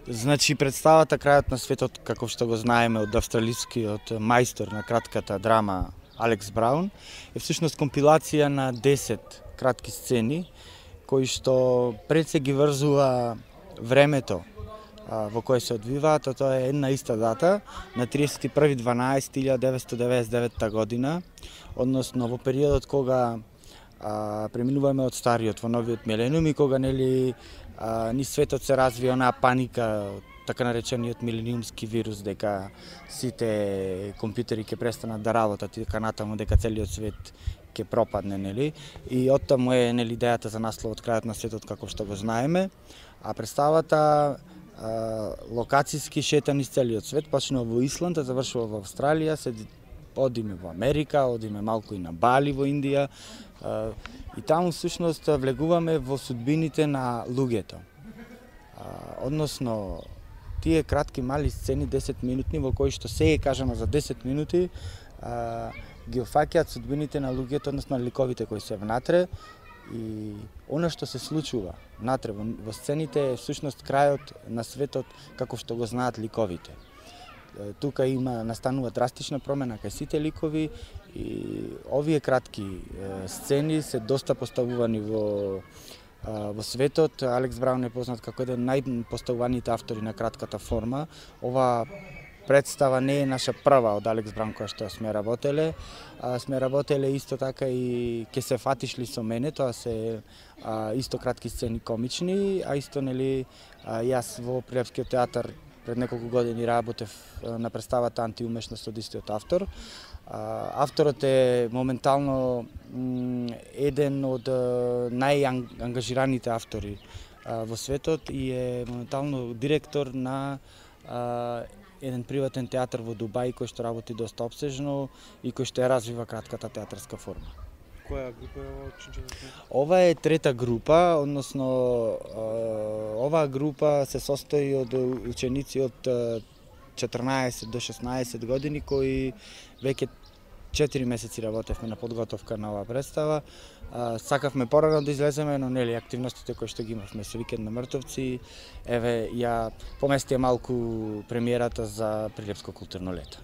Значи представата Крајот на светот, како што го знаеме од австралискиот мајстор на кратката драма Алекс Браун, е всушност компилација на 10 кратки сцени кои што пред се ги врзува времето во кое се одвиваат, а тоа е една иста дата на 31.12.1999 година, односно во периодот кога преминуваме од стариот во новиот милениум и кога ни светот се развија онаа паника, така наречениот милениумски вирус, дека сите компјутери ќе престанат да работат и дека натаму дека целиот свет ќе пропадне, нели? И оттаму е идејата за насловот Крајот на светот како што го знаеме, а представата локацијски шета низ целиот свет, почнува во Исланд, завршува во Австралија, одиме во Америка, одиме малку и на Бали во Индија, и таму всушност влегуваме во судбините на луѓето. Односно, тие кратки мали сцени, 10 минутни, во кои што се е кажано за 10 минути, ги офаќаат судбините на луѓето, односно ликовите кои се внатре, и она што се случува внатре во сцените е всушност крајот на светот како што го знаат ликовите. Тука настанува драстична промена кај сите ликови и овие кратки сцени се доста поставувани во светот. Алекс Браун е познат како еден најпоставуваните автори на кратката форма. Ова представа не е наша прва од Алекс Браун која што сме работеле. Сме работеле исто така и Ке се фатиш ли со мене, тоа се исто кратки сцени комични, а исто јас во Прилепскиот театар пред неколку години работев на представата Антиумешност од истиот автор. Авторот е моментално еден од најангажираните автори во светот и е моментално директор на еден приватен театар во Дубај кој што работи доста опсежно и кој што ја развива кратката театарска форма. Која група е ова? Ова е трета група, односно оваа група се состои од ученици од 14 до 16 години кои веќе 4 месеци работевме на подготовка на оваа представа. Сакавме порано да излеземе, но активностите кои што ги имавме со Викенд на мртовци, ја поместија малку премиерата за Прилепско културно лето.